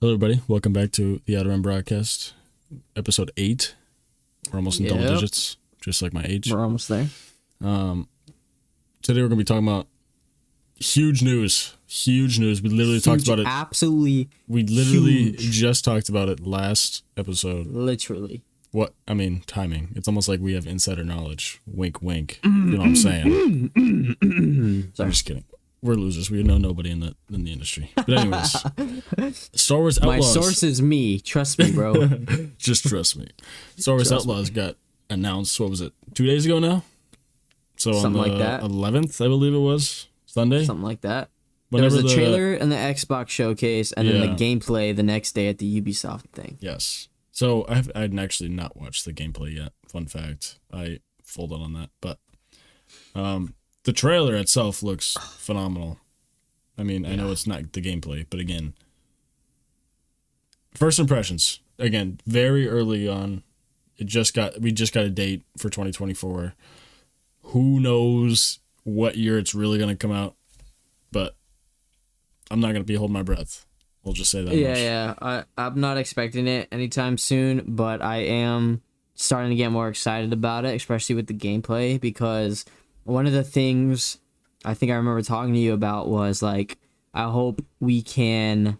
Hello, everybody. Welcome back to the Outer Rim broadcast, episode 8. We're almost in double digits, just like my age. We're almost there. Today we're going to be talking about huge news. Huge news. We literally talked about it. Absolutely. We literally just talked about it last episode. Literally. Timing. It's almost like we have insider knowledge. Wink, wink. You know what I'm saying? I'm just kidding. We're losers. We know nobody in the industry. But anyways, Star Wars Outlaws. My source is me. Trust me, bro. Just trust me. Star Wars Outlaws got announced. What was it? 2 days ago now. So Something on the like that. 11th, I believe it was Sunday. Something like that. Whenever there was the trailer and the Xbox showcase, and then the Yeah. gameplay the next day at the Ubisoft thing. Yes. So I'd actually not watched the gameplay yet. Fun fact. I folded on that, but the trailer itself looks phenomenal. I mean, I know it's not the gameplay, but again, first impressions. Again, very early on. We just got a date for 2024. Who knows what year it's really going to come out, but I'm not going to be holding my breath. We'll just say that much. Yeah. I'm not expecting it anytime soon, but I am starting to get more excited about it, especially with the gameplay, because one of the things I think I remember talking to you about was, like, I hope we can,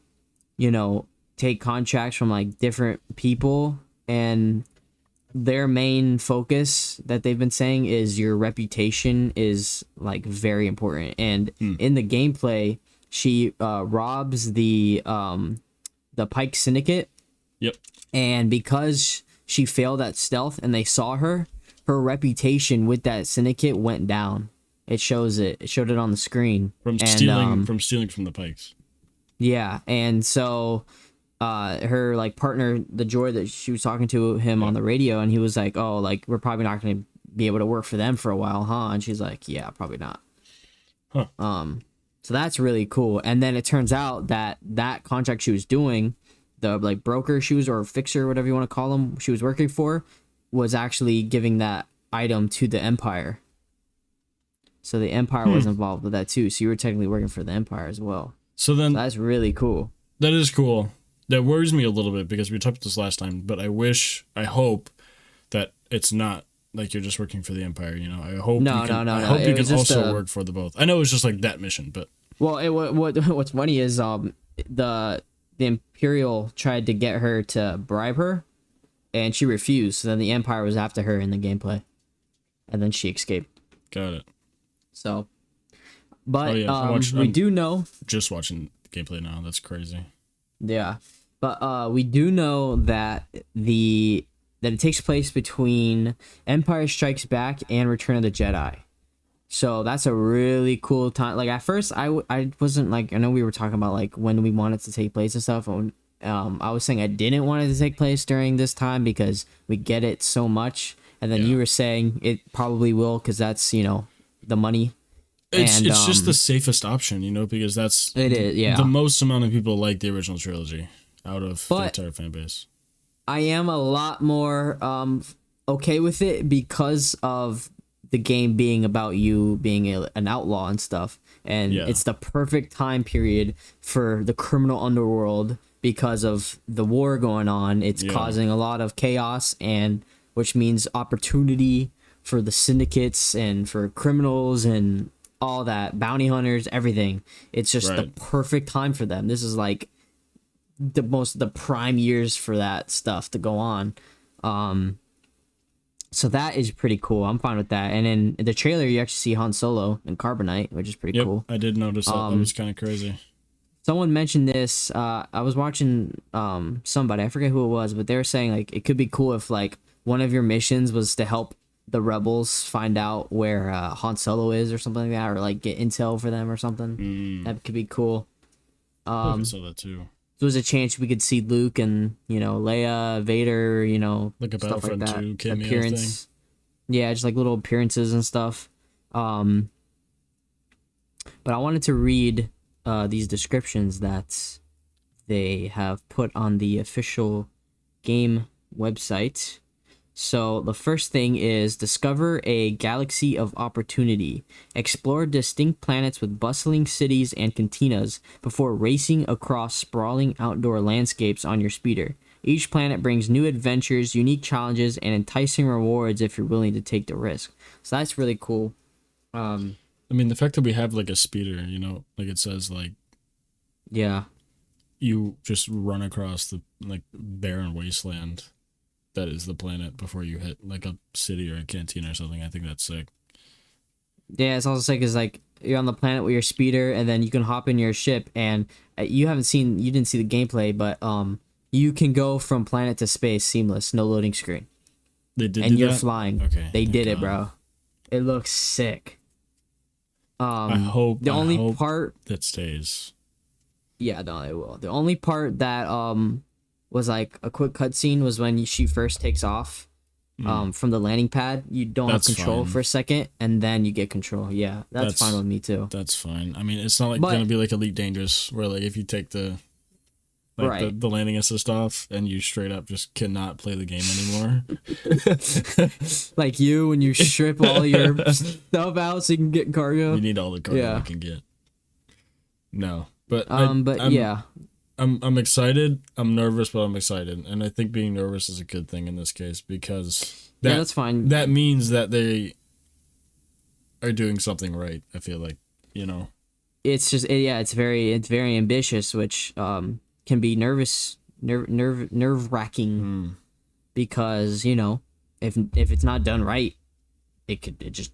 take contracts from, like, different people, and their main focus that they've been saying is your reputation is, like, very important. And in the gameplay, she robs the Pike Syndicate. Yep. And because she failed at stealth and they saw her reputation with that syndicate went down. It showed it on the screen. From stealing from the Pikes. Yeah, and so her, like, partner, the droid that she was talking to him on the radio, and he was like, "Oh, like, we're probably not going to be able to work for them for a while, huh?" And she's like, "Yeah, probably not." Huh. So that's really cool. And then it turns out that contract she was doing, the, like, broker she was, or fixer, whatever you want to call them, she was working for, was actually giving that item to the Empire. So the Empire was involved with that too. So you were technically working for the Empire as well. So that's really cool. That is cool. That worries me a little bit because we talked about this last time, but I hope that it's not like you're just working for the Empire, I hope No. I hope you can also work for the both. I know it's just like that mission, but what's funny is the Imperial tried to get her to bribe her, and she refused. So then the Empire was after her in the gameplay, and then she escaped. Got it. So, but we do know. Just watching gameplay now. That's crazy. Yeah, but we do know that it takes place between Empire Strikes Back and Return of the Jedi. So that's a really cool time. Like, at first, I wasn't, like, I know we were talking about, like, when we want it to take place and stuff. I was saying I didn't want it to take place during this time because we get it so much. And then you were saying it probably will because that's, the money. It's just the safest option, because it is, yeah. The most amount of people like the original trilogy out of the entire fan base. I am a lot more okay with it because of the game being about you being an outlaw and stuff. And it's the perfect time period for the criminal underworld because of the war going on. It's causing a lot of chaos, and which means opportunity for the syndicates and for criminals and all that, bounty hunters, everything. It's just the perfect time for them. This is like the prime years for that stuff to go on. So that is pretty cool. I'm fine with that. And in the trailer, you actually see Han Solo and Carbonite, which is pretty cool. I did notice that. That was kind of crazy. Someone mentioned this. I was watching somebody, I forget who it was, but they were saying, like, it could be cool if, like, one of your missions was to help the rebels find out where Han Solo is or something like that, or, like, get intel for them or something. That could be cool. I saw that too. There was a chance we could see Luke and, Leia, Vader, like a stuff like Battlefront that. 2 cameo Appearance. Thing. Yeah, just like little appearances and stuff. But I wanted to read these descriptions that they have put on the official game website. So the first thing is discover a galaxy of opportunity. Explore distinct planets with bustling cities and cantinas before racing across sprawling outdoor landscapes on your speeder. Each planet brings new adventures, unique challenges, and enticing rewards if you're willing to take the risk. So that's really cool. I mean, the fact that we have like a speeder, you know, like it says like, yeah, you just run across the like barren wasteland that is the planet before you hit like a city or a canteen or something. I think that's sick. Yeah, it's also sick is like you're on the planet with your speeder, and then you can hop in your ship, and you didn't see the gameplay, but you can go from planet to space seamless, no loading screen. They did, and do you're that? flying. Okay, they did it, bro. It looks sick. I hope part that stays. Yeah, no, it will. The only part that was like a quick cutscene was when she first takes off from the landing pad. You don't have control for a second, and then you get control. Yeah, that's fine with me too. That's fine. I mean, it's not like gonna be like Elite Dangerous, where like if you take the the landing assist off and you straight up just cannot play the game anymore. Like you, when you strip all your stuff out so you can get cargo. You need all the cargo you can get. No, but yeah. I'm excited. I'm nervous, but I'm excited, and I think being nervous is a good thing in this case because that's fine. That means that they are doing something right. I feel like, you know. It's just it's very ambitious, which can be nerve wracking because, you know, if it's not done right, it just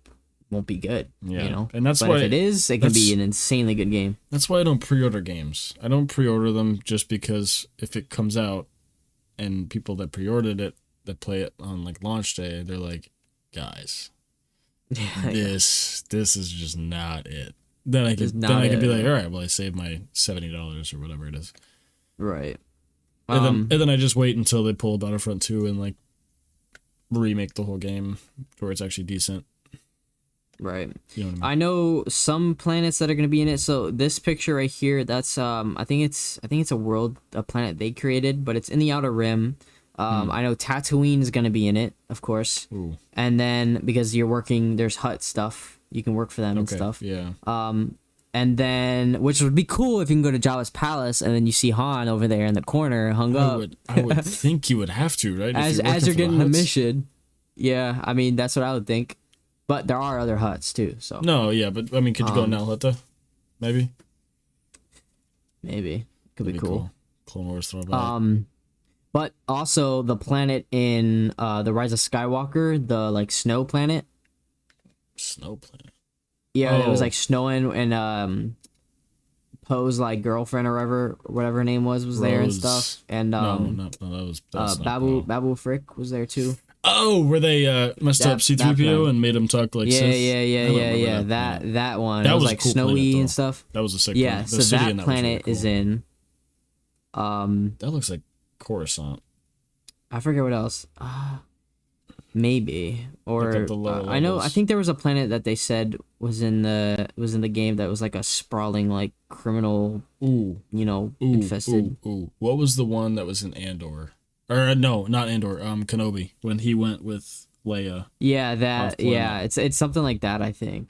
won't be good. Yeah. You know, and that's but why if it is, it can be an insanely good game. That's why I don't pre-order games. I don't pre-order them just because if it comes out and people that pre-ordered it that play it on like launch day, they're like, guys, this is just not it. Then I could be like, all right, well, I saved my $70 or whatever it is. Right. And then I just wait until they pull Battlefront 2 and like remake the whole game where it's actually decent. Right. You know what I know some planets that are going to be in it. So this picture right here, that's I think it's a planet they created, but it's in the Outer Rim. I know Tatooine is going to be in it, of course. Ooh. And then because you're working, there's hut stuff. You can work for them and stuff. Yeah. And then, which would be cool if you can go to Jabba's palace and then you see Han over there in the corner hung up. I would think you would have to, right? As you're getting the mission. Yeah, I mean, that's what I would think. But there are other huts too, so. No, yeah, but I mean, could you go in Nal Hutta? Maybe? Maybe. Could be cool. Clone Wars throwback. But also the planet in The Rise of Skywalker, the like snow planet. Snow planet? Yeah, it was like snowing and Poe's like girlfriend or whatever her name was there and stuff. And no, that was Babu Frick was there too. Oh, where they messed up C-3PO and made him talk like Sith? Yeah. That one. That was like cool snowy planet, and stuff. That was a sick planet. Yeah, so that planet is in. That looks like Coruscant. I forget what else. Maybe or I know. I think there was a planet that they said was in the game that was like a sprawling like criminal. Infested. What was the one that was in Andor? Or no, not Andor. Kenobi when he went with Leia. Yeah, that. Yeah, it's something like that. I think.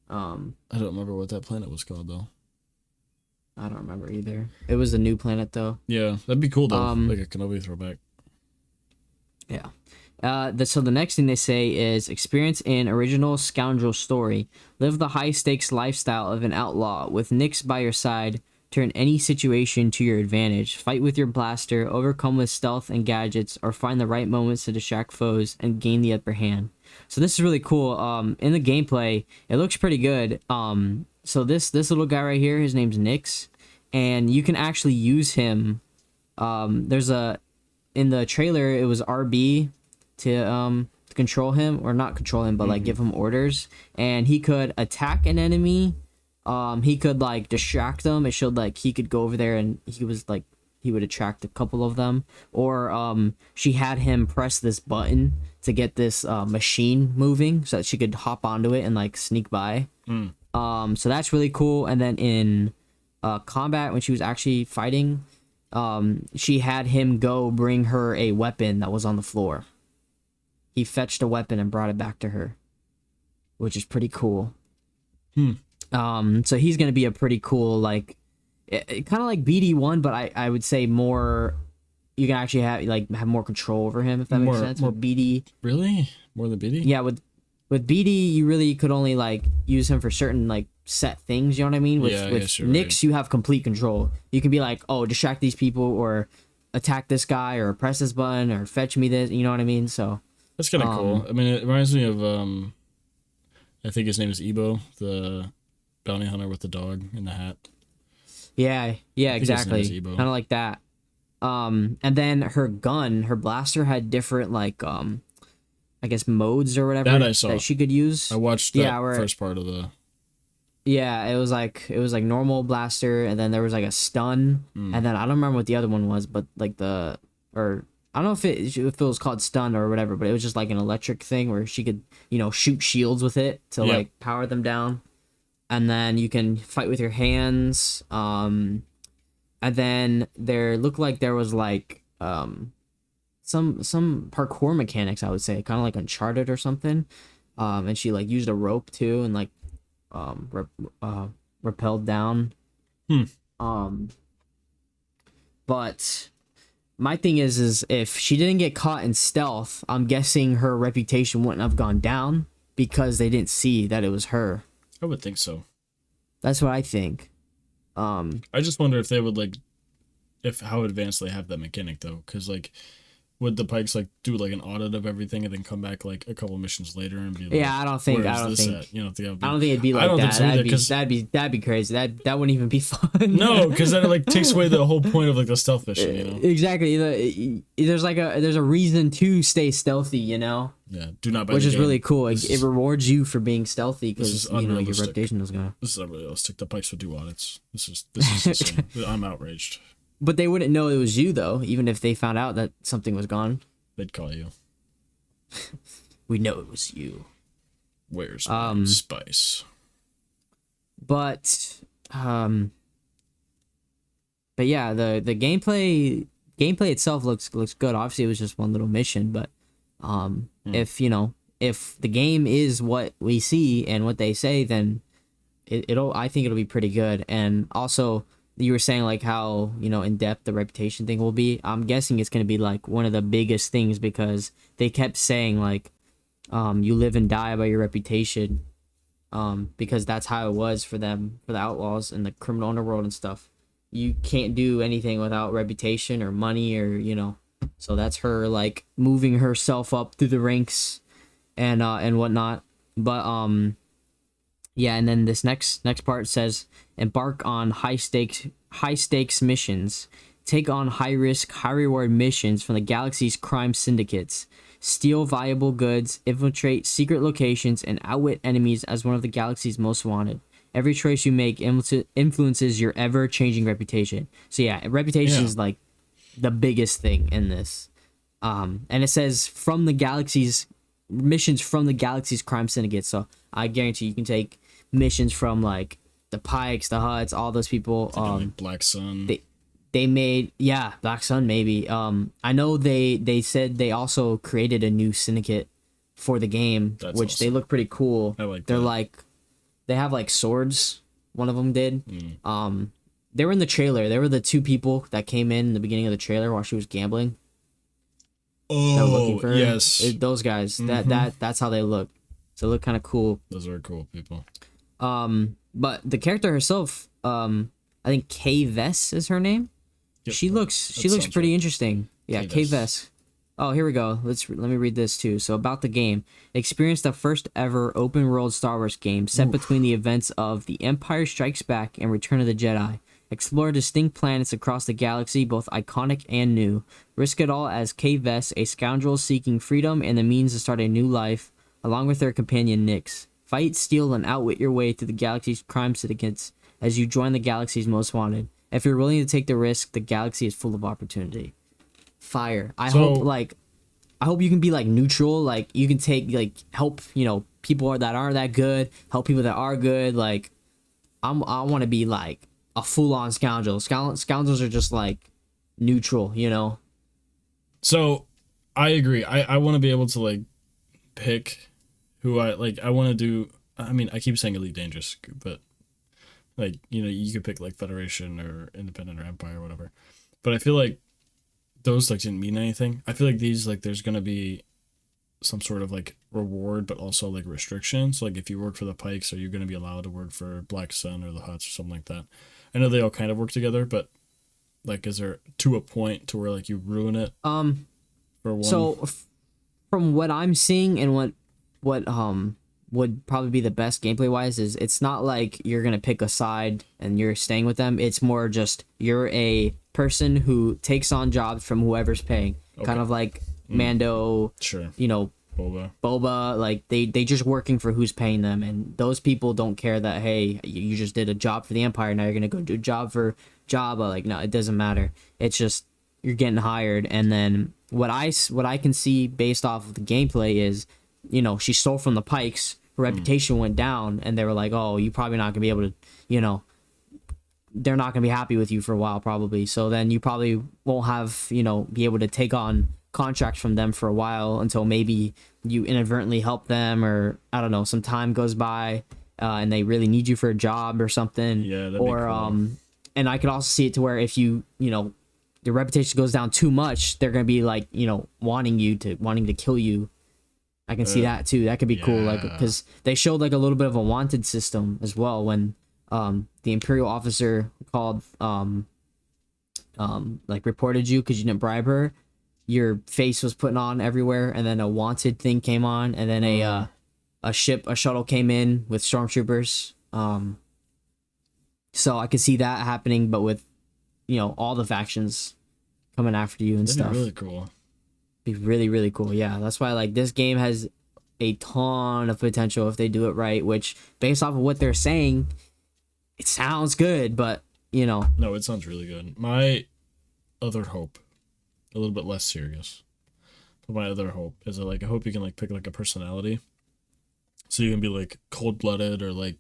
I don't remember what that planet was called though. I don't remember either. It was a new planet though. Yeah, that'd be cool though. Like a Kenobi throwback. Yeah. So the next thing they say is experience an original scoundrel story. Live the high-stakes lifestyle of an outlaw with Nix by your side. Turn any situation to your advantage. Fight with your blaster, overcome with stealth and gadgets, or find the right moments to distract foes and gain the upper hand. So this is really cool. In the gameplay, it looks pretty good. So this little guy right here, his name's Nix, and you can actually use him. In the trailer, it was RB to control him, or not control him, but like give him orders, and he could attack an enemy. He could like distract them. It showed like he could go over there and he would attract a couple of them, or she had him press this button to get this machine moving so that she could hop onto it and like sneak by. So that's really cool. And then in combat, when she was actually fighting, she had him go bring her a weapon that was on the floor. he fetched a weapon and brought it back to her, which is pretty cool. So he's gonna be a pretty cool, like, kind of like BD1, but I would say more. You can actually have more control over him, if that makes sense. More BD. Really? More than BD? Yeah, with BD, you really could only like use him for certain like set things. You know what I mean? With Nyx, you have complete control. You can be like, oh, distract these people, or attack this guy, or press this button, or fetch me this. You know what I mean? So that's kind of cool. I mean, it reminds me of I think his name is Ebo, the bounty hunter with the dog in the hat. Yeah, exactly. Kind of like that. And then her blaster had different like I guess modes or whatever that I saw that she could use. I watched that first part of the. Yeah, it was like normal blaster, and then there was like a stun, and then I don't remember what the other one was, but like I don't know if it was called stun or whatever, but it was just like an electric thing where she could shoot shields with it to like power them down, and then you can fight with your hands. And then there looked like there was like some parkour mechanics, I would say, kind of like Uncharted or something. And she like used a rope too, and like rappelled down. But my thing is if she didn't get caught in stealth, I'm guessing her reputation wouldn't have gone down because they didn't see that it was her. I would think so. That's what I think. I just wonder if they would like, how advanced they have that mechanic though, because like, would the Pikes like do like an audit of everything and then come back like a couple missions later and be like, yeah, I don't think it'd be like that. That'd be crazy. That wouldn't even be fun. No, because then it like takes away the whole point of like the stealth mission. You know, exactly. There's a reason to stay stealthy. You know. Yeah. Do not buy which the is game. Really cool. It rewards you for being stealthy because your reputation is gonna. This is unrealistic. The Pikes would do audits. This is insane. I'm outraged. But they wouldn't know it was you, though, even if they found out that something was gone. They'd call you. We know it was you. Where's my spice? But yeah, the gameplay itself looks good. Obviously, it was just one little mission, but if the game is what we see and what they say, then I think it'll be pretty good. And also, you were saying like how in depth the reputation thing will be. I'm guessing it's going to be like one of the biggest things because they kept saying like you live and die by your reputation, because that's how it was for them, for the Outlaws and the criminal underworld and stuff. You can't do anything without reputation or money or so that's her like moving herself up through the ranks and whatnot. But yeah, and then this next part says, embark on high stakes missions. Take on high risk, high reward missions from the galaxy's crime syndicates. Steal valuable goods, infiltrate secret locations, and outwit enemies as one of the galaxy's most wanted. Every choice you make influences your ever-changing reputation. So yeah, reputation is like the biggest thing in this. And it says missions from the galaxy's crime syndicates. So I guarantee you can take missions from like the Pikes, the Hutts, all those people. Like Black Sun. They made Black Sun maybe. I know they said they also created a new syndicate for the game, which awesome. They look pretty cool. I like. They're that. like they have like swords. One of them did. They were in the trailer. They were the two people that came in the beginning of the trailer while she was gambling. Oh, yes. Those guys. Mm-hmm. That's how they look. So they look kind of cool. Those are cool people. But the character herself, I think Kay Vess is her name. Yep. She looks pretty interesting. Yeah, Kay Vess. Oh, here we go. Let me read this too. So about the game, experience the first ever open world Star Wars game set between the events of The Empire Strikes Back and Return of the Jedi. Explore distinct planets across the galaxy, both iconic and new. Risk it all as Kay Vess, a scoundrel seeking freedom and the means to start a new life, along with their companion Nyx. Fight, steal, and outwit your way through the galaxy's crime syndicates as you join the galaxy's most wanted. If you're willing to take the risk, the galaxy is full of opportunity. Fire. I hope you can be like neutral. Like you can take like help people that aren't that good, help people that are good. Like I want to be like a full on scoundrel. Scoundrels are just like neutral, So I agree. I want to be able to like pick who I like. I want to do. I mean, I keep saying Elite Dangerous, but like you could pick like Federation or Independent or Empire or whatever. But I feel like those like didn't mean anything. I feel like these like there's gonna be some sort of like reward, but also like restrictions. Like if you work for the Pikes, are you gonna be allowed to work for Black Sun or the Huts or something like that? I know they all kind of work together, but like, is there to a point to where like you ruin it? For one. So from what I'm seeing and what would probably be the best gameplay wise is it's not like you're gonna pick a side and you're staying with them. It's more just you're a person who takes on jobs from whoever's paying. Okay. Kind of like Mando, sure. Boba, like they just working for who's paying them, and those people don't care that hey, you just did a job for the Empire, now you're gonna go do a job for Jabba. Like no, it doesn't matter. It's just you're getting hired, and then what I can see based off of the gameplay is, she stole from the Pikes, her reputation went down, and they were like, oh, you're probably not gonna be able to, they're not gonna be happy with you for a while probably. So then you probably won't have be able to take on contracts from them for a while until maybe you inadvertently help them, or I don't know, some time goes by and they really need you for a job or something. Yeah, that'd be cool. And I could also see it to where if your reputation goes down too much, they're gonna be like wanting to kill you. I can see that too. That could be cool, like because they showed like a little bit of a wanted system as well when the Imperial officer called like reported you because you didn't bribe her. Your face was put on everywhere, and then a wanted thing came on, and then a shuttle came in with stormtroopers. So I could see that happening, but with all the factions coming after you and That'd stuff. Be really cool. Be really, really cool. Yeah, that's why like this game has a ton of potential if they do it right. Which, based off of what they're saying, it sounds good, but No, it sounds really good. My other hope, a little bit less serious, but my other hope is that like I hope you can like pick like a personality, so you can be like cold-blooded or like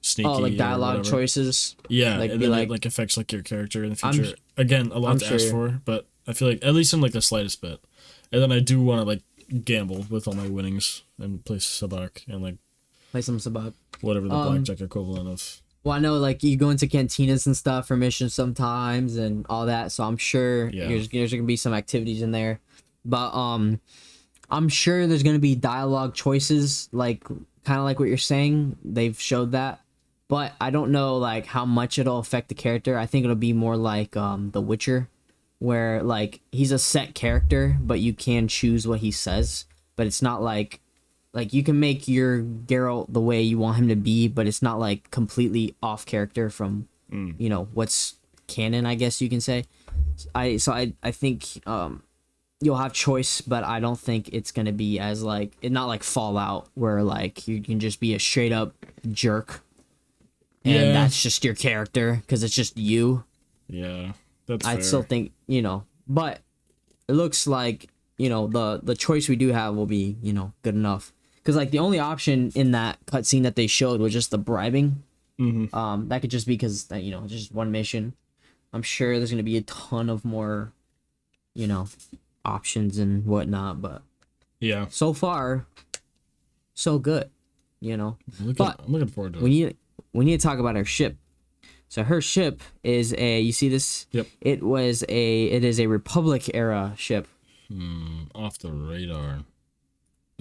sneaky. Oh, like dialogue choices. Yeah, like and then it like affects like your character in the future. Again, a lot to ask for, but I feel like at least in like the slightest bit. And then I do want to like gamble with all my winnings and play Sabak and like play some Sabak, whatever the blackjack equivalent of. Well, I know like you go into cantinas and stuff for missions sometimes and all that, so I'm sure there's gonna be some activities in there, but I'm sure there's gonna be dialogue choices, like kind of like what you're saying. They've showed that, but I don't know like how much it'll affect the character. I think it'll be more like The Witcher, where like he's a set character, but you can choose what he says, but it's not like you can make your Geralt the way you want him to be, but it's not like completely off character from what's canon, I guess you can say. I think you'll have choice, but I don't think it's gonna be as like not like Fallout where like you can just be a straight up jerk and that's just your character because it's just you. Yeah, that's I fair. still think but it looks like the choice we do have will be good enough. Because like the only option in that cutscene that they showed was just the bribing. That could just be because just one mission. I'm sure there's gonna be a ton of more, options and whatnot. But yeah, so far, so good. I'm looking forward to it. We need to talk about her ship. So her ship is you see this? Yep. It is a Republic era ship. Off the radar.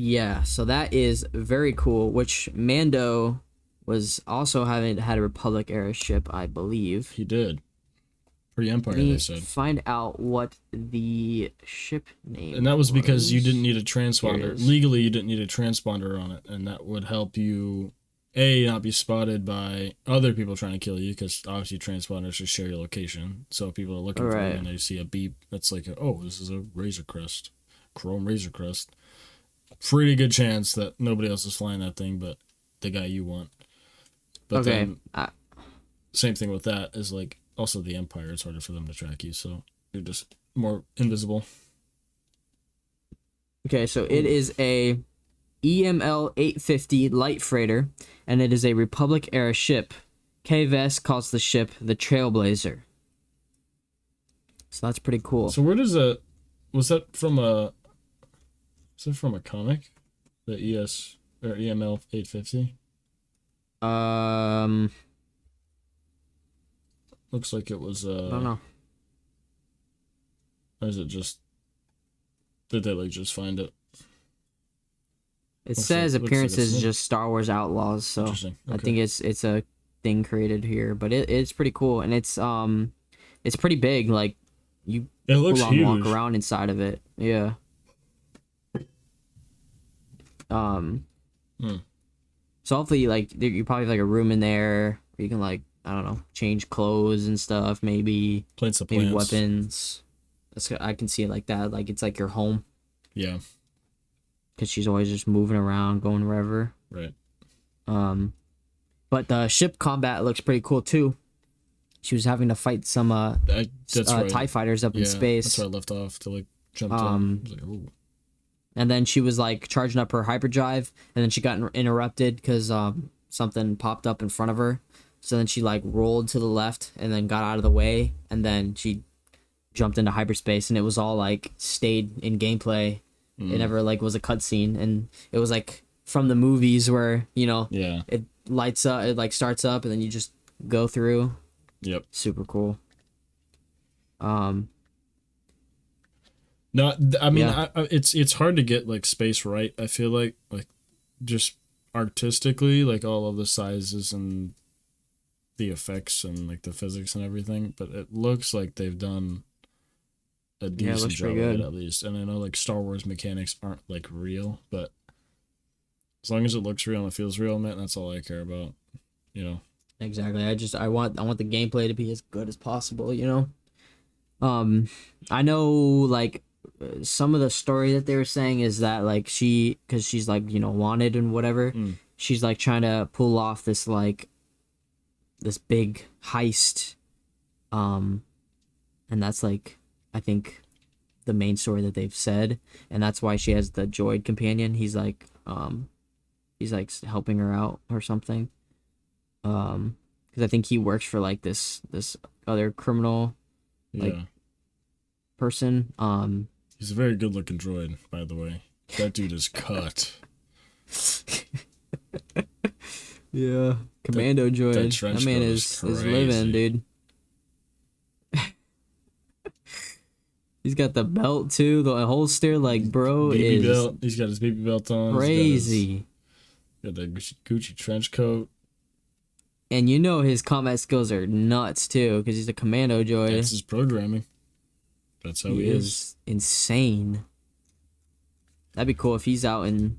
Yeah, so that is very cool, which Mando was also had a Republic era ship, I believe. He did. Pre-Empire, they said. Find out what the ship name And that was because you didn't need a transponder. Legally, you didn't need a transponder on it, and that would help you, not be spotted by other people trying to kill you, because obviously transponders should share your location. So if people are looking for you and they see a beep, that's like, this is a Razor Crest, Chrome Razor Crest. Pretty good chance that nobody else is flying that thing, but the guy you want. But then, same thing with that is like also the Empire. It's harder for them to track you, so you're just more invisible. Okay, so it is a EML 850 light freighter, and it is a Republic era ship. KVS calls the ship the Trailblazer. So that's pretty cool. So where does was that from a? Is it from a comic? The ES or EML 850. Um, Looks like it was. I don't know. Or is it just? Did they like just find it? It says appearances is just Star Wars Outlaws, so Interesting. Okay. I think it's a thing created here, but it's pretty cool, and it's pretty big. Like you it looks huge. Walk around inside of it. Yeah. So hopefully, like you probably have like a room in there where you can like I don't know change clothes and stuff. Maybe plants of maybe weapons. I can see it like that. Like it's like your home. Yeah. Because she's always just moving around, going wherever. Right. But the ship combat looks pretty cool too. She was having to fight some TIE fighters up in space. That's where I left off to like jump in. I was like, ooh. And then she was like charging up her hyperdrive, and then she got interrupted because something popped up in front of her. So then she like rolled to the left and then got out of the way, and then she jumped into hyperspace, and it was all like stayed in gameplay. It never like was a cutscene, and it was like from the movies where it lights up, it like starts up, and then you just go through. Yep. Super cool. No, I mean, it's hard to get like space right. I feel like just artistically, like all of the sizes and the effects and like the physics and everything, but it looks like they've done a decent job of it at least. And I know like Star Wars mechanics aren't like real, but as long as it looks real and it feels real, man, that's all I care about. Exactly. I want the gameplay to be as good as possible. I know like some of the story that they were saying is that like because she's like wanted and whatever, she's like trying to pull off this like this big heist, and that's like I think the main story that they've said, and that's why she has the droid companion. He's like helping her out or something, because I think he works for like this other criminal person. He's a very good looking droid, by the way. That dude is cut. Yeah, commando droid. That man is living, dude. He's got the belt too, the holster. Like, bro, baby belt. He's got his baby belt on. Crazy. Got the Gucci trench coat. And his combat skills are nuts too, because he's a commando droid. That's his programming. That's how he is. Insane. That'd be cool if he's out and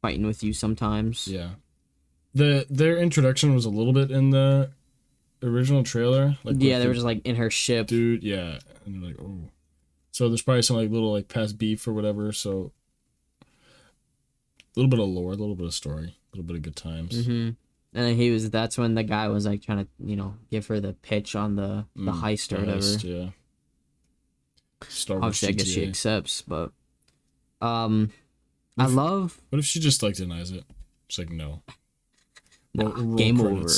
fighting with you sometimes. Yeah. Their introduction was a little bit in the original trailer. Like they were just like in her ship. Dude, yeah. And they're like, oh. So there's probably some like little like past beef or whatever. So a little bit of lore, a little bit of story, a little bit of good times. Mm-hmm. And then that's when the guy was like trying to, give her the pitch on the heist or whatever. Yeah. Star Wars Obviously, GTA. I guess she accepts, but I love. What if she just like denies it? She's like, no. Game over.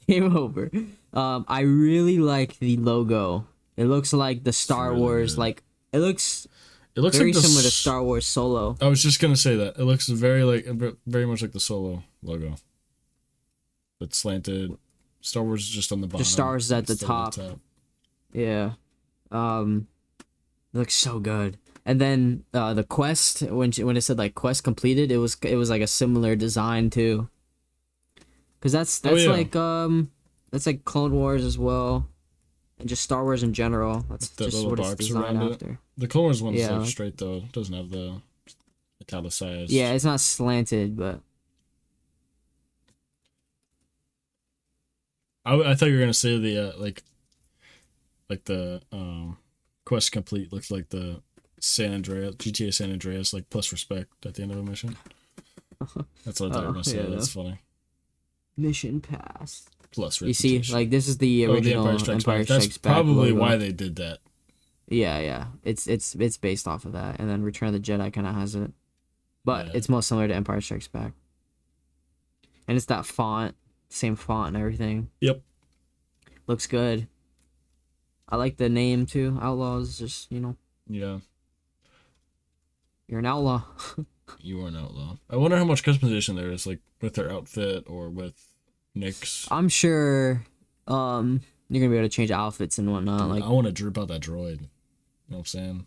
Game over. I really like the logo. It looks like the Star Wars. Good. Like it looks very like similar to Star Wars Solo. I was just gonna say that it looks very much like the Solo logo. But slanted. Star Wars is just on the bottom. Just Star Wars is at the top. Yeah. It looks so good. And then the quest when it said like quest completed, it was like a similar design too. Cause that's like Clone Wars as well, and just Star Wars in general. That's that just what it's designed after. It. The Clone Wars one's like straight though. It doesn't have the italicized. Yeah, it's not slanted, but. I thought you were gonna say the like the quest complete looks like the GTA San Andreas like plus respect at the end of a mission. That's what I thought you were gonna say. Yeah, that's funny. Mission pass. Plus reputation. You see, like this is the original Empire Strikes Back. That's probably why they did that. Yeah. It's based off of that, and then Return of the Jedi kind of has it, but it's most similar to Empire Strikes Back. And it's that font, same font and everything. Yep. Looks good. I like the name too. Outlaws, just Yeah. You're an outlaw. You are an outlaw. I wonder how much customization there is, like with their outfit or with Nick's. I'm sure you're gonna be able to change outfits and whatnot. Dude, Like I want to drip out that droid. You know what I'm saying?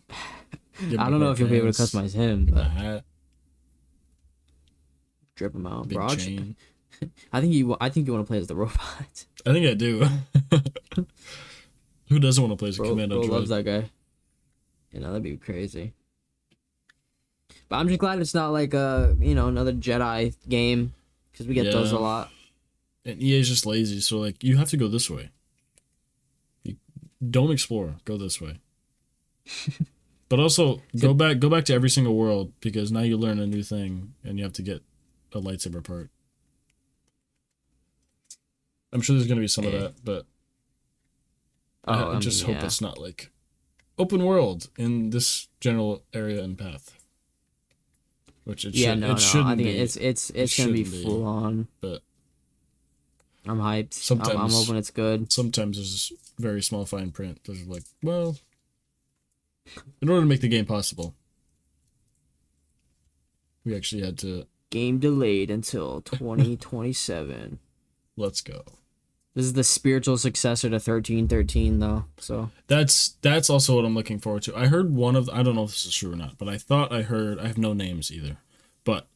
Give him I the don't know hard if you'll be able to pants, customize him, give him but a hat, drip him out, big bro. chain. I think you want to play as the robot. I think I do. Who doesn't want to play as a commando Bro droid? loves that guy. You know, that'd be crazy. But I'm just glad it's not like another Jedi game, because we get those a lot. And EA's just lazy, so like you have to go this way. You don't explore, go this way. But also go back to every single world, because now you learn a new thing and you have to get a lightsaber part. I'm sure there's gonna be some of that, but I just hope it's not like open world in this general area and path. Which it shouldn't I think be. It's gonna be full on. But I'm hyped. Sometimes I'm hoping it's good. Sometimes there's very small fine print. There's like, well, in order to make the game possible, we actually had to. Game delayed until 2027. Let's go. This is the spiritual successor to 1313, though. So that's also what I'm looking forward to. I heard I don't know if this is true or not, but I thought I heard. I have no names either, but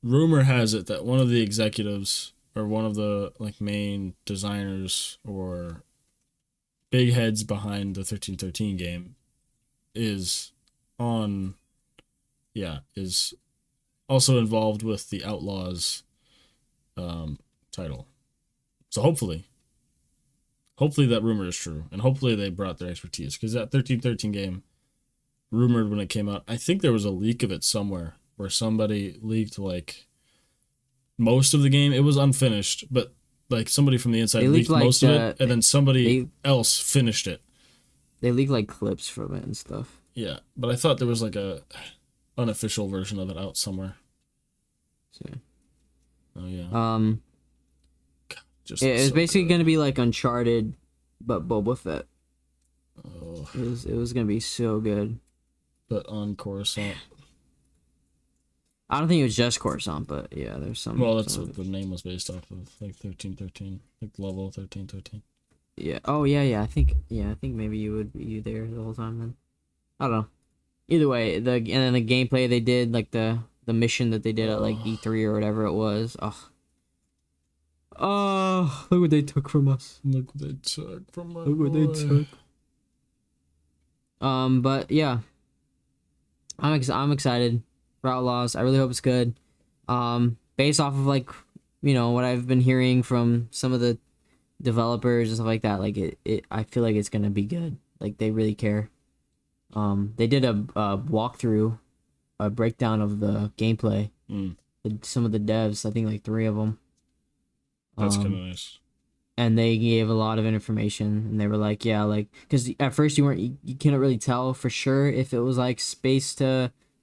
rumor has it that one of the executives or one of the like main designers or big heads behind the 1313 game is also involved with the Outlaws title. So hopefully that rumor is true, and hopefully they brought their expertise, because that 1313 game, rumored when it came out, I think there was a leak of it somewhere where somebody leaked like most of the game. It was unfinished, but like somebody from the inside leaked like most of it, and then somebody else finished it. They leaked like clips from it and stuff. Yeah, but I thought there was like a unofficial version of it out somewhere. So, oh yeah. It's basically gonna be like Uncharted, but Boba Fett. Oh. It was gonna be so good. But on Coruscant. I don't think it was just Coruscant, but yeah, there's some. Well, that's what the name was based off of, like 1313, like level 1313. Yeah. Oh yeah. I think maybe you would be there the whole time then. I don't know. Either way, and then the gameplay they did, like the mission that they did at like E3 or whatever it was. Oh, look what they took from us. Look what they took from us. Look what they took. But yeah, I'm excited for Outlaws. I really hope it's good. Based off of like, what I've been hearing from some of the developers and stuff like that, like I feel like it's gonna be good. Like they really care. They did a walkthrough, a breakdown of the gameplay. Some of the devs, I think like 3 of them. That's kind of nice. And they gave a lot of information, and they were like, yeah, like, because at first you couldn't really tell for sure if it was like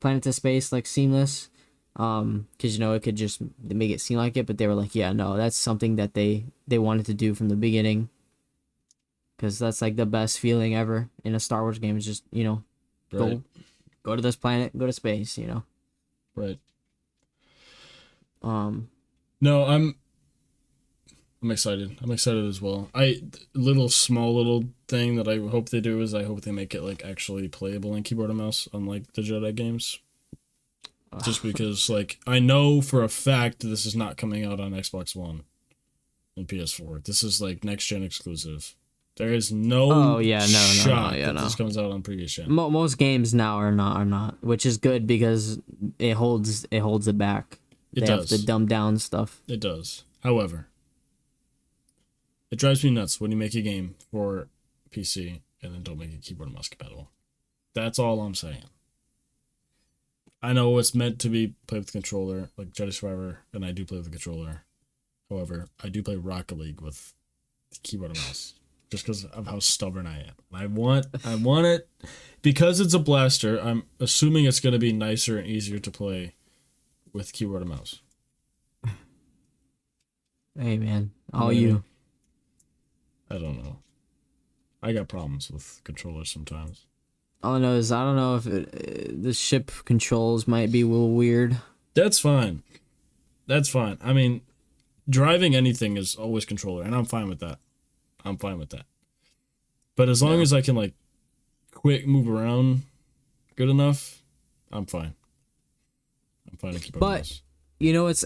planet to space, like seamless, because it could just make it seem like it, but they were like, yeah, no, that's something that they wanted to do from the beginning, because that's like the best feeling ever in a Star Wars game, is just right. go to this planet, go to space, Right. No, I'm excited. I'm excited as well. Small little thing that I hope they do is I hope they make it like actually playable in keyboard and mouse, unlike the Jedi games. Just because like I know for a fact this is not coming out on Xbox One and PS4. This is like next gen exclusive. There is no shot that this comes out on previous gen. Most games now are not, which is good because it holds it back. They have to dumb down stuff. It does. However, it drives me nuts when you make a game for PC and then don't make it keyboard and mouse compatible. That's all I'm saying. I know it's meant to be played with controller, like Jedi Survivor, and I do play with the controller. However, I do play Rocket League with the keyboard and mouse, just because of how stubborn I am. I want it because it's a blaster. I'm assuming it's going to be nicer and easier to play with keyboard and mouse. Hey man, you. I don't know. I got problems with controllers sometimes. all I know is I don't know if the ship controls might be a little weird. That's fine. That's fine. I mean, driving anything is always controller, and I'm fine with that. I'm fine with that. But as long as I can like quick move around good enough, I'm fine. I'm fine to keep up with this. You know what's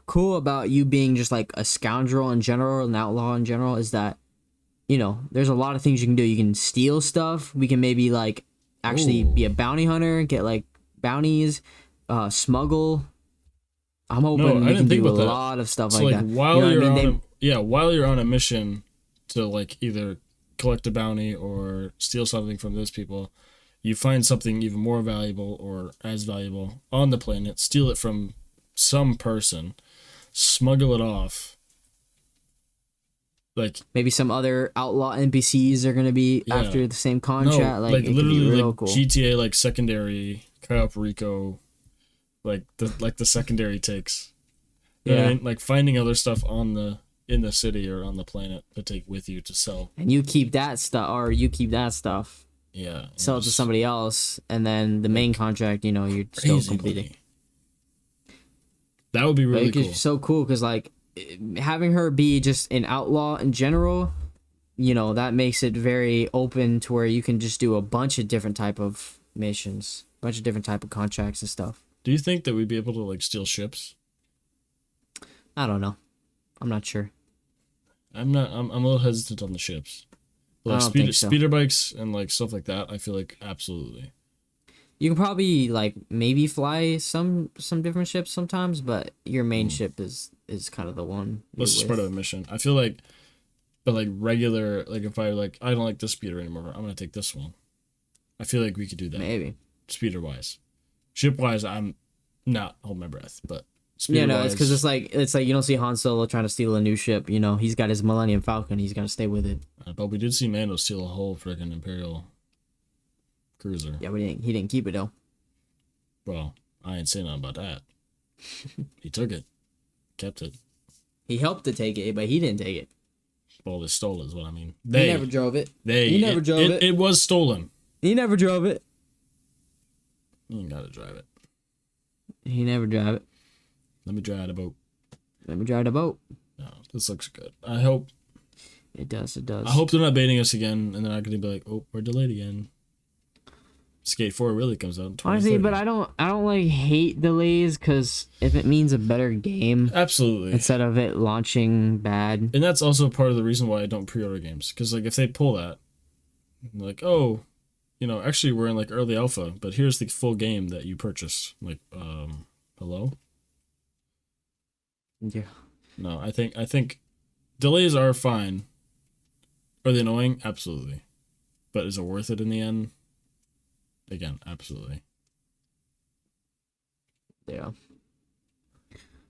cool about you being just like a scoundrel in general, an outlaw in general, is that, you know, there's a lot of things you can do. You can steal stuff. We can maybe like actually be a bounty hunter, get like bounties, smuggle. I'm hoping we can do a lot of stuff like that. While while you're on a mission to like either collect a bounty or steal something from those people, you find something even more valuable or as valuable on the planet, steal it from some person, smuggle it off. Like maybe some other outlaw NPCs are gonna be after the same contract. No, like literally like cool. GTA like secondary co-op Rico, like the secondary takes. You know what I mean? Like finding other stuff in the city or on the planet to take with you to sell. And you keep that stuff, or you keep that stuff. Yeah. Sell it to somebody else, and then the main contract, you know, you're still completing. Money. That would be really cool. It's so cool because like having her be just an outlaw in general, you know, that makes it very open to where you can just do a bunch of different type of missions, a bunch of different type of contracts and stuff. Do you think that we'd be able to like steal ships? I don't know. I'm not sure. I'm a little hesitant on the ships. Like speeder bikes and like stuff like that, I feel like absolutely. You can probably like maybe fly some different ships sometimes, but your main ship is kind of the one. That's just part of the mission. I feel like, but like regular, like if I don't like this speeder anymore, I'm gonna take this one. I feel like we could do that. Maybe. Speeder wise, ship wise, I'm not holding my breath, but it's because it's like you don't see Han Solo trying to steal a new ship. You know, he's got his Millennium Falcon. He's got to stay with it. But we did see Mando steal a whole freaking Imperial cruiser. Yeah, he didn't keep it though. Well, I ain't saying nothing about that. He took it, kept it. He helped to take it, but he didn't take it. Well, they stole it is what I mean. He never drove it. He never drove it. It was stolen. He never drove it. You ain't gotta drive it. He never drove it. Let me drive the boat. Let me drive the boat. No, this looks good. I hope. It does. It does. I hope they're not baiting us again, and they're not going to be like, "Oh, we're delayed again." Skate 4 really comes out in 2030. Honestly, but I don't like hate delays because if it means a better game, absolutely, instead of it launching bad, and that's also part of the reason why I don't pre-order games. Because like if they pull that, like you know, actually we're in like early alpha, but here's the full game that you purchased. Like, hello. Yeah. No, I think delays are fine. Are they annoying? Absolutely. But is it worth it in the end? Again, absolutely. Yeah.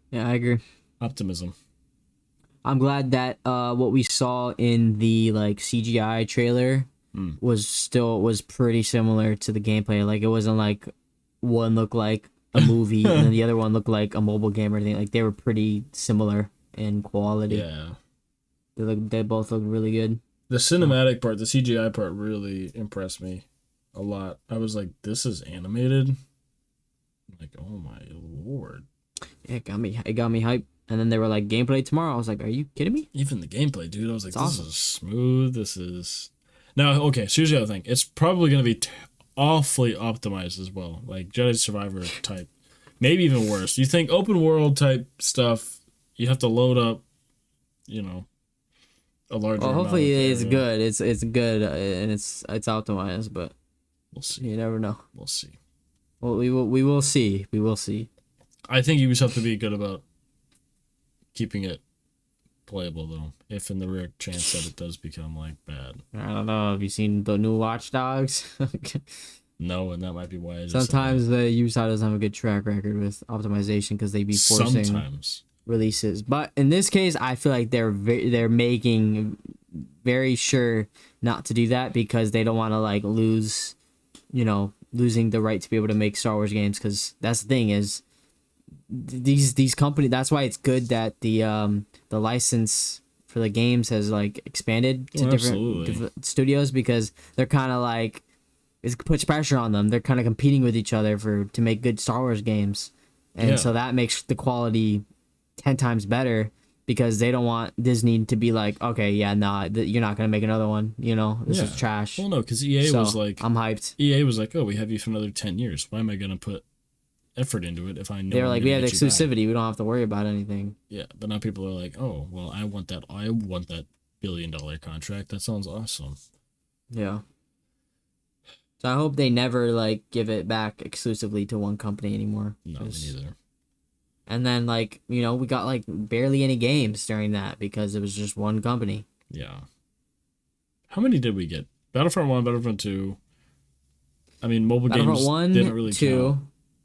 Yeah, I agree. Optimism. I'm glad that what we saw in the like CGI trailer was pretty similar to the gameplay. Like it wasn't like one looked like a movie and then the other one looked like a mobile game or anything. Like they were pretty similar in quality. Yeah. They both look really good. The cinematic part, the CGI part really impressed me a lot. I was like, this is animated? I'm like, oh my lord. Yeah, it got me hyped. And then they were like, gameplay tomorrow. I was like, are you kidding me? Even the gameplay, dude. I was like, it's this awesome. is smooth. This is... Now, okay, so here's the other thing. It's probably going to be awfully optimized as well. Like Jedi Survivor type. Maybe even worse. You think open world type stuff, you have to load up, you know, a larger amount. Hopefully it's good. It's good and it's optimized, but we'll see. You never know. We'll see. Well, we will see. We will see. I think you just have to be good about keeping it playable, though. If in the rare chance that it does become like bad. I don't know. Have you seen the new Watch Dogs? No, and that might be why. Sometimes the Ubisoft doesn't have a good track record with optimization because they be forcing releases. But in this case, I feel like they're making very sure not to do that because they don't want to like losing the right to be able to make Star Wars games. Because that's the thing is these companies. That's why it's good that the license for the games has like expanded to different studios because they're kind of like it puts pressure on them. They're kind of competing with each other to make good Star Wars games, and so that makes the quality 10 times better because they don't want Disney to be like, okay, yeah, nah, you're not gonna make another one. You know, this is trash. Well, no, because EA was like, I'm hyped. EA was like, oh, we have you for another 10 years. Why am I gonna put effort into it if I know? They were like, we have exclusivity. We don't have to worry about anything. Yeah, but now people are like, oh, well, I want that $1 billion contract. That sounds awesome. Yeah. So I hope they never like give it back exclusively to one company anymore. No, me neither. And then like, you know, we got like barely any games during that because it was just one company. Yeah. How many did we get? Battlefront 1, Battlefront 2. I mean, mobile Battlefront games 1, didn't really 2, count.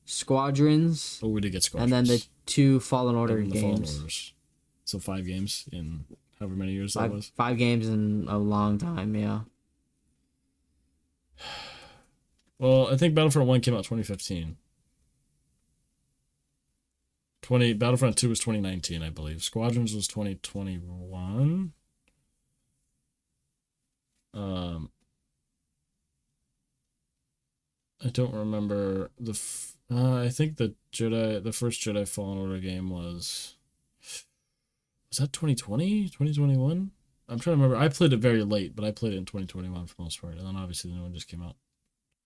Squadrons. Oh, we did get Squadrons. And then the 2 Fallen Order games. Fallen Orders. So 5 games in however many years that was. 5 games in a long time, yeah. Well, I think Battlefront 1 came out 2015. Battlefront 2 was 2019, I believe. Squadrons was 2021. I don't remember I think the first Jedi Fallen Order game was that 2020, 2021? I'm trying to remember. I played it very late, but I played it in 2021 for the most part, and then obviously the new one just came out.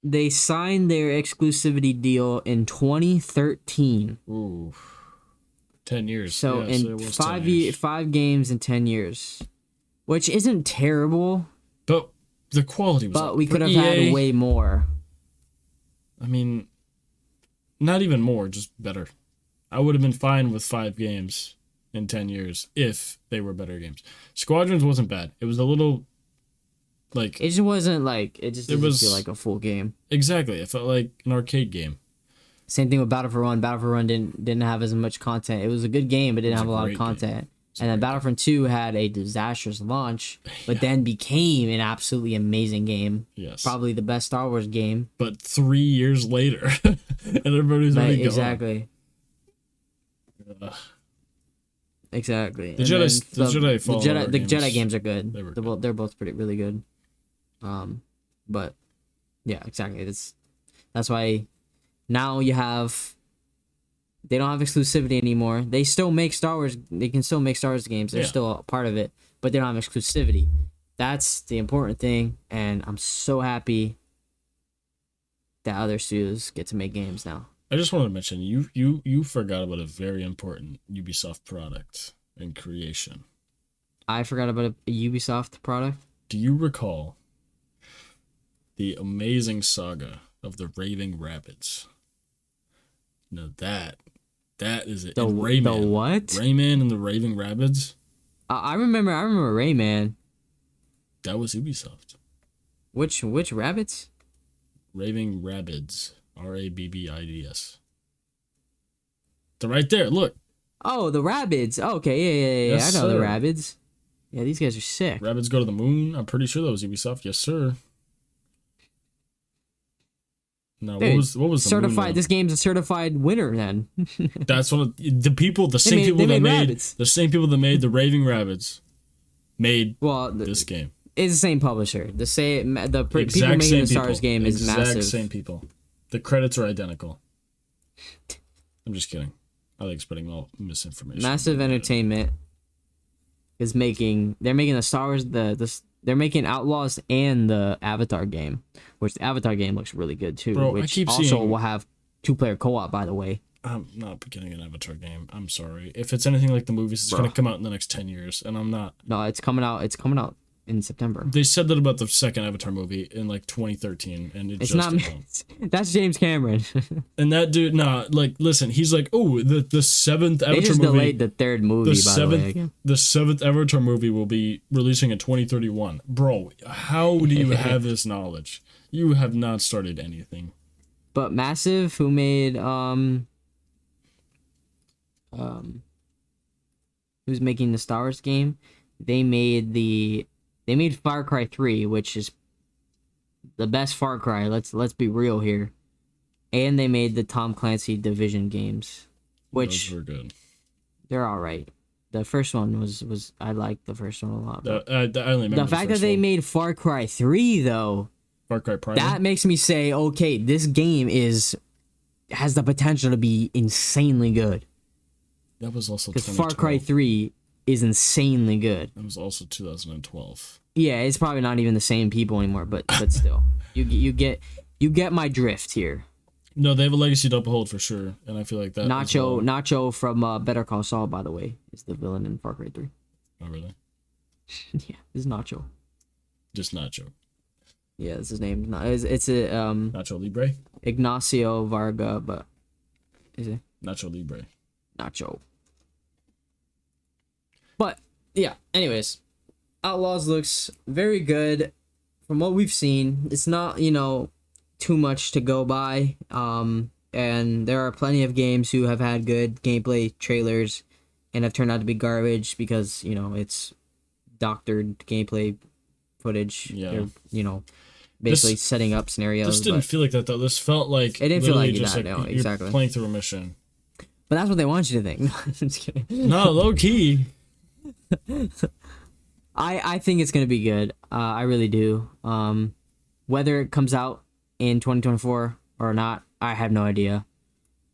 They signed their exclusivity deal in 2013. Ooh, 10 years. So in 5 games in 10 years, which isn't terrible. But the quality was. But we could have had way more. I mean, not even more, just better. I would have been fine with 5 games in 10 years if they were better games. Squadrons wasn't bad. It was a little. Like, it just wasn't like it didn't feel like a full game. Exactly, it felt like an arcade game. Same thing with Battlefront 1. Battlefront 1 didn't have as much content. It was a good game, but didn't have a lot of content. And then Battlefront 2 had a disastrous launch, but then became an absolutely amazing game. Yes, probably the best Star Wars game. But 3 years later, and everybody's already gone. Exactly. Exactly. The Jedi games are good. They're both really good. But yeah, exactly. That's why now they don't have exclusivity anymore. They still make Star Wars. They can still make Star Wars games. They're still a part of it, but they don't have exclusivity. That's the important thing, and I'm so happy that other studios get to make games now. I just wanted to mention you forgot about a very important Ubisoft product and creation. I forgot about a Ubisoft product. Do you recall the amazing saga of the Raving Rabbids? No, that is it. The Rayman. The what? Rayman and the Raving Rabbids. I remember Rayman. That was Ubisoft. Which rabbits? Raving Rabbids. Rabbids. They're right there. Look. Oh, the Rabbids. Oh, okay, yeah. Yes, I know the Rabbids. Yeah, these guys are sick. Rabbids Go to the Moon. I'm pretty sure that was Ubisoft. Yes, sir. No, dude, what was the certified? moon This game's a certified winner. Then that's what the same people that made the Raving Rabbids made this game. It's the same publisher. The people making the Star Wars game is massive. Exact same people. The credits are identical. I'm just kidding. I like spreading all misinformation. Massive Entertainment is making. They're making the Star Wars. They're making Outlaws and the Avatar game, which the Avatar game looks really good too. Bro, which will have 2-player co-op, by the way. I'm not getting an Avatar game. I'm sorry. If it's anything like the movies, it's going to come out in the next 10 years, and I'm not. No, it's coming out. It's coming out in September. They said that about the second Avatar movie in like 2013, and it's just not. That's James Cameron. And that dude, listen, he's like, oh, the seventh Avatar movie. They just delayed the third movie. The seventh Avatar movie will be releasing in 2031. Bro, how do you have this knowledge? You have not started anything. But Massive, who made who's making the Star Wars game, they made Far Cry 3, which is the best Far Cry. Let's be real here. And they made the Tom Clancy Division games, which those were good. They're all right. The first one was I liked the first one a lot. I only remember the fact that they made Far Cry 3 though, Far Cry Primal. That makes me say, okay, this game has the potential to be insanely good. That was also because Far Cry 3 is insanely good. That was also 2012. Yeah, it's probably not even the same people anymore, but still, you get my drift here. No, they have a legacy to uphold for sure, and I feel like that. Nacho from Better Call Saul, by the way, is the villain in Far Cry 3. Oh really? Yeah, it's Nacho. Just Nacho. Yeah, that's his name. It's a Nacho Libre. Ignacio Varga, but is it Nacho Libre? Nacho. But yeah, anyways, Outlaws looks very good from what we've seen. It's not, too much to go by. And there are plenty of games who have had good gameplay trailers and have turned out to be garbage because, it's doctored gameplay footage. Yeah. They're, basically setting up scenarios. This didn't feel like that though. This felt like it didn't feel like just that. No, exactly. You're playing through a mission. But that's what they want you to think. I'm just kidding. No, low key. I think it's gonna be good. I really do. Whether it comes out in 2024 or not, I have no idea.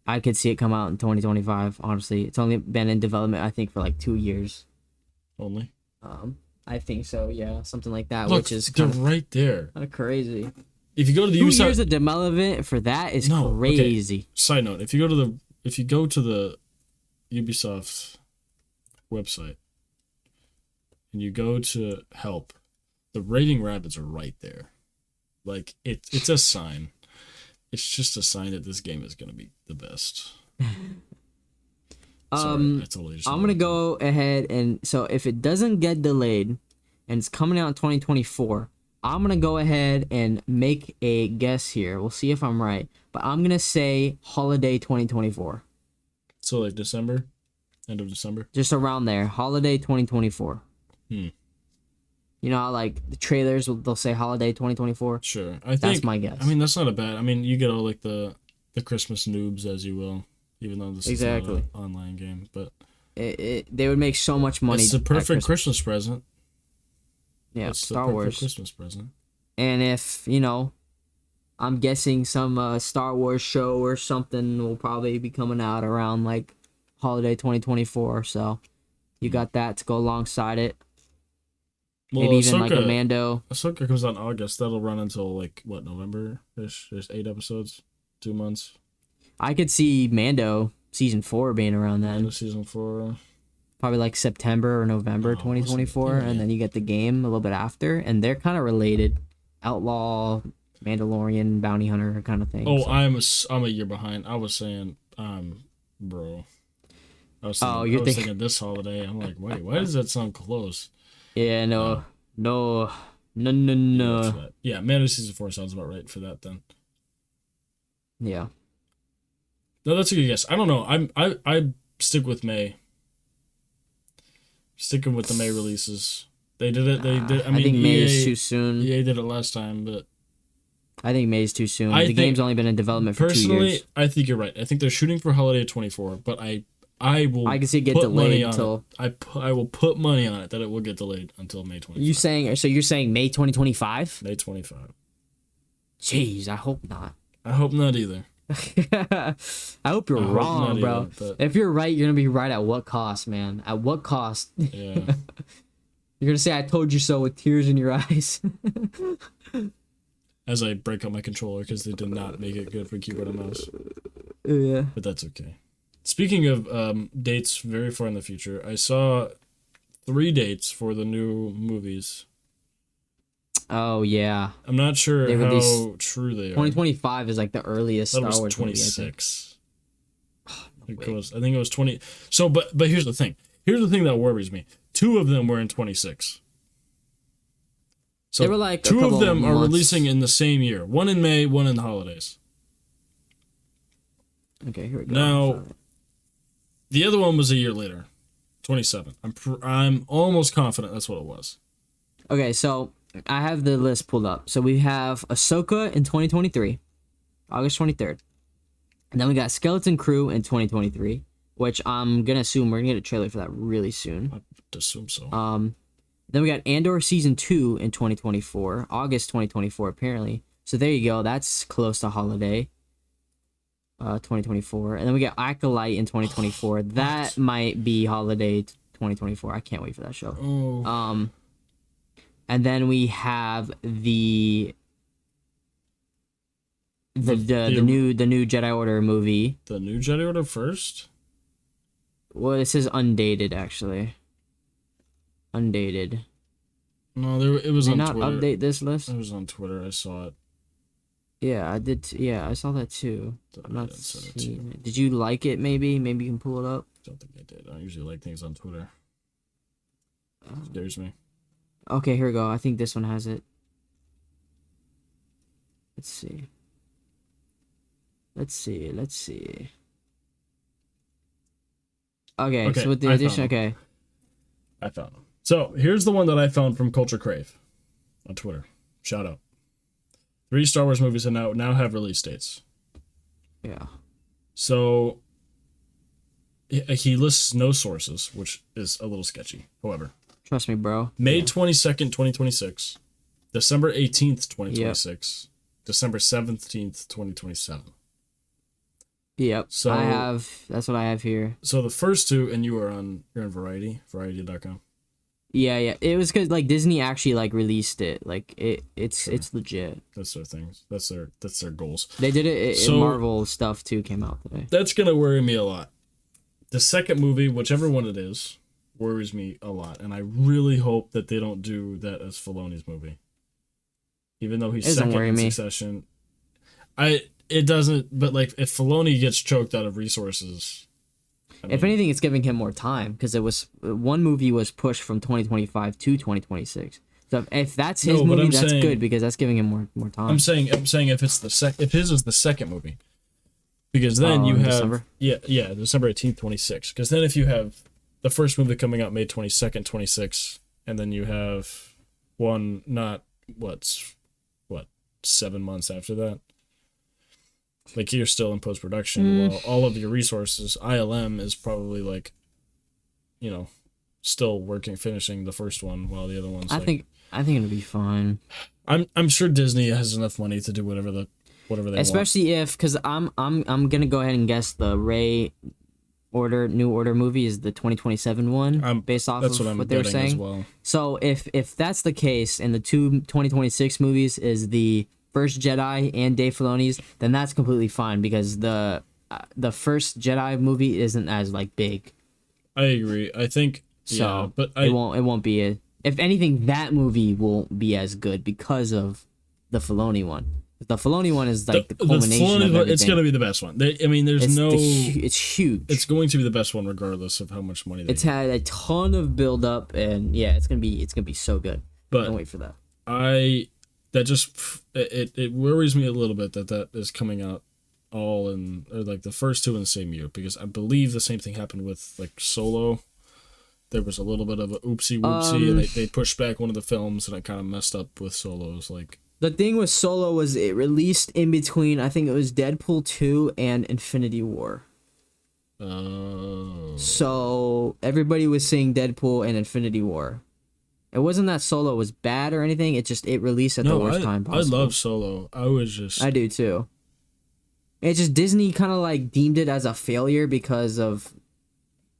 I could see it come out in 2025. Honestly, it's only been in development, I think, for like 2 years. Only. I think so. Yeah, something like that. Look, which is they're right there. Kind of crazy. If you go to the 2 years of development for that is crazy. Okay. Side note: if you go to the Ubisoft website and you go to help, the Raving Rabbits are right there. Like it's a sign. It's just a sign that this game is gonna be the best. Sorry, I'm gonna go ahead and so if it doesn't get delayed and it's coming out in 2024, I'm gonna go ahead and make a guess here. We'll see if I'm right, but I'm gonna say holiday 2024. So like December, end of December, just around there, holiday 2024. You know how like the trailers they'll say holiday 2024. Sure, that's my guess. I mean that's not a bad. I mean you get all like the Christmas noobs as you will. Even though this is not an online game, but they would make so much money. It's the perfect Christmas present. Yeah, it's Star Wars Christmas present. And if I'm guessing some Star Wars show or something will probably be coming out around like holiday 2024. So you got that to go alongside it. Well, maybe even like a Mando. Ahsoka comes out in August. That'll run until like what, November-ish? There's 8 episodes, 2 months. I could see Mando season 4 being around then. Mando season 4. Probably like September or November 2024, and then you get the game a little bit after, and they're kind of related. Outlaw, Mandalorian, bounty hunter kind of thing. Oh, so. I'm a year behind. I was saying, bro. I was thinking this holiday. I'm like, wait, why does that sound close? Yeah, no. Yeah, Mando season 4 sounds about right for that then. Yeah. No, that's a good guess. I don't know. I stick with May. Sticking with the May releases. They did it. They did. I think May is too soon. EA did it last time, but I think May is too soon. The game's only been in development for 2 years. Personally, I think you're right. I think they're shooting for holiday 24, but I can see it get delayed until I will put money on it that it will get delayed until May 25. You're saying May 2025? May 25. Jeez, I hope not. I hope not either. I hope you're wrong, bro. Either, if you're right, you're gonna be right at what cost, man? At what cost? Yeah. You're gonna say I told you so with tears in your eyes. As I break up my controller because they did not make it good for keyboard and mouse. Yeah. But that's okay. Speaking of dates very far in the future, I saw 3 dates for the new movies. Oh yeah. I'm not sure how true they are. 2025 is like the earliest Star Wars 26. Movie, I think it was 20. So, but here's the thing. Here's the thing that worries me. 2 of them were in 26. So they were like 2 of them are releasing in the same year. 1 in May, 1 in the holidays. Okay, here we go. Now, the other one was a year later, 27. I'm almost confident that's what it was. Okay, so I have the list pulled up. So we have Ahsoka in 2023, August 23rd. And then we got Skeleton Crew in 2023, which I'm going to assume we're going to get a trailer for that really soon. I would assume so. Then we got Andor season 2 in 2024, August 2024 apparently. So there you go. That's close to holiday. 2024, and then we got Acolyte in 2024. That might be holiday 2024. I can't wait for that show. Oh. And then we have the new Jedi Order movie. The new Jedi Order first? Well, this is undated actually. Undated. No, it was on Twitter. Not update this list. It was on Twitter. I saw it. Yeah, I did. Yeah, I saw that too. I'm not seeing it. Did you like it? Maybe you can pull it up. Don't think I did. I don't usually like things on Twitter. Scares me. Okay, here we go. I think this one has it. Let's see. Okay, so with the addition, okay. I found them. So here's the one that I found from Culture Crave on Twitter. Shout out. 3 Star Wars movies that now have release dates. Yeah. So he lists no sources, which is a little sketchy. However, trust me, bro. May 22nd, 2026, December 18th, 2026, December 17th, 2027. Yep. So that's what I have here. So the first two, and you're on variety.com. Yeah. It was because like Disney actually like released it. Like it's legit. That's their things. That's their goals. They did it. So, Marvel stuff too came out today. That's gonna worry me a lot. The second movie, whichever one it is, worries me a lot, and I really hope that they don't do that as Filoni's movie. Even though he's second in succession, it doesn't. But like if Filoni gets choked out of resources. If anything, it's giving him more time because it was one movie was pushed from 2025 to 2026. So if that's his movie, that's good because that's giving him more time. I'm saying if it's if his is the second movie, because then you have December? yeah December 18th, 26. Because then if you have the first movie coming out May 22nd, 26, and then you have one not 7 months after that. Like you're still in post-production while all of your resources, ILM is probably like, still finishing the first one while the other one's I think it'll be fine. I'm sure Disney has enough money to do whatever they Especially want. because I'm gonna go ahead and guess the New Order movie is the 2027 one based off of what they were saying. As well. So if that's the case and the two 2026 movies is the First Jedi and Dave Filoni's, then that's completely fine because the first Jedi movie isn't as like big. I agree. I think so, but it won't be if anything, that movie won't be as good because of the Filoni one. The Filoni one is like the culmination of everything. It's gonna be the best one. It's huge. It's going to be the best one regardless of how much money they It's had a ton of build up and yeah, it's gonna be so good. But can't wait for that. It worries me a little bit that is coming out all in or like the first two in the same year because I believe the same thing happened with like Solo. There was a little bit of a oopsie whoopsie and they pushed back one of the films and it kind of messed up with Solo's like. The thing with Solo was it released in between I think it was Deadpool 2 and Infinity War. Oh. So everybody was saying Deadpool and Infinity War. It wasn't that Solo was bad or anything. It released at the worst time possible. I love Solo. I do too. It's just Disney kind of like deemed it as a failure because of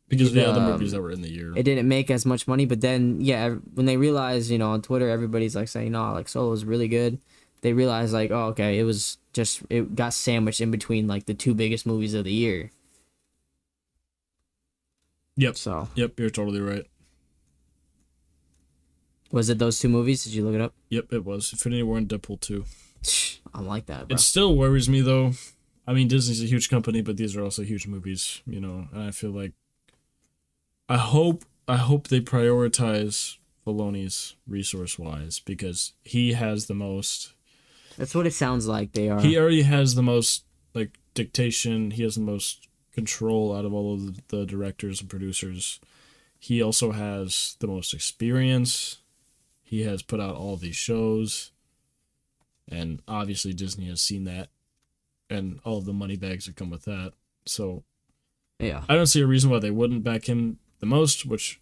the other movies that were in the year. It didn't make as much money, but then when they realized, on Twitter everybody's like saying, "No, like Solo is really good." They realized like, "Oh, okay, it got sandwiched in between like the two biggest movies of the year." Yep. Yep, you're totally right. Was it those two movies? Did you look it up? Yep, it was. Infinity War and Deadpool 2. I like that, bro. It still worries me, though. I mean, Disney's a huge company, but these are also huge movies, and I feel like... I hope they prioritize Filoni's resource-wise, because he has the most... That's what it sounds like they are. He already has the most, like, dictation. He has the most control out of all of the directors and producers. He also has the most experience. He has put out all these shows, and obviously Disney has seen that, and all of the money bags that come with that. So, yeah, I don't see a reason why they wouldn't back him the most. Which,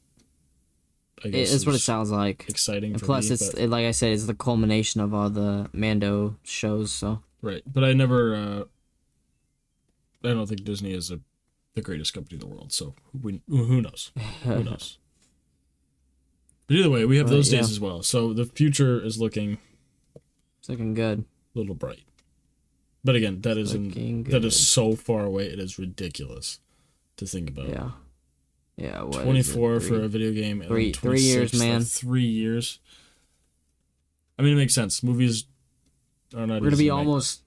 I guess it's what it sounds like. exciting. And for plus, me, like I said, it's the culmination of all the Mando shows. So right, but I never. I don't think Disney is the greatest company in the world. So who knows? Who knows? But either way, we have those days as well. So the future is looking. It's looking good. A little bright. But again, that is so far away. It is ridiculous to think about. Yeah. Yeah. What 24 for a video game. And 3 years, man. Like 3 years. I mean, it makes sense. Movies are not. We're gonna be almost.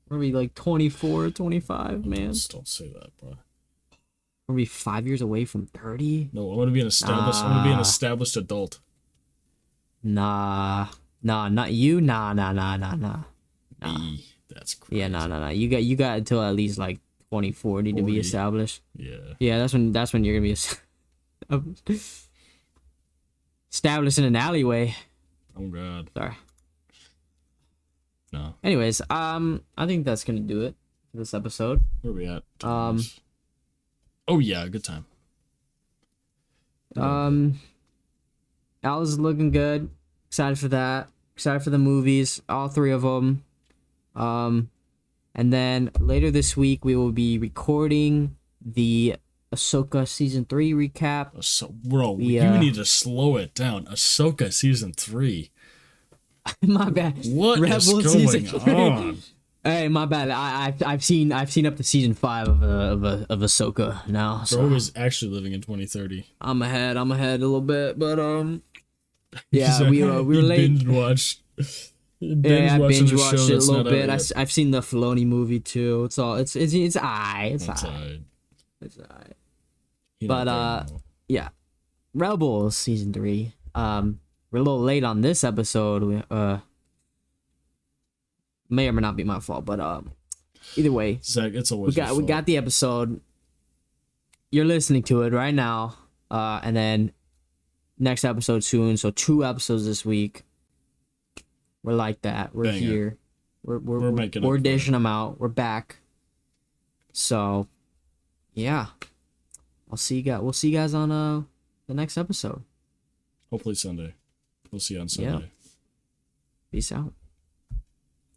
We're gonna be like 24, 25, man. Don't say that, bro. We're gonna be 5 years away from 30. No, I want to be an established. I want to be an established adult. Nah, not you. Nah. That's crazy. Yeah, nah. You got until at least like 2040 to be established. Yeah. Yeah, that's when you're gonna be established in an alleyway. Oh God. Sorry. No. Anyways, I think that's gonna do it for this episode. Where are we at? Oh yeah, good time. Alice is looking good. Excited for that. Excited for the movies, all 3 of them. And then later this week we will be recording the Ahsoka season 3 recap. Bro, you need to slow it down. Ahsoka season 3. My bad. What is going on? Hey, my bad. I've seen up to season 5 of Ahsoka now. So Bro is actually living in 2030. I'm ahead a little bit, but yeah, we were late. Binge watched. Yeah, I binge watched it a little bit. I've seen the Filoni movie too. It's alright. But yeah, Rebels season 3. We're a little late on this episode. May or may not be my fault, but either way, Zach, it's always we got the episode. You're listening to it right now, and then next episode soon. So 2 episodes this week. We're like that. We're here. We're dishing them out. We're back. So, yeah, we'll see you guys on the next episode. Hopefully Sunday. We'll see you on Sunday. Yeah. Peace out.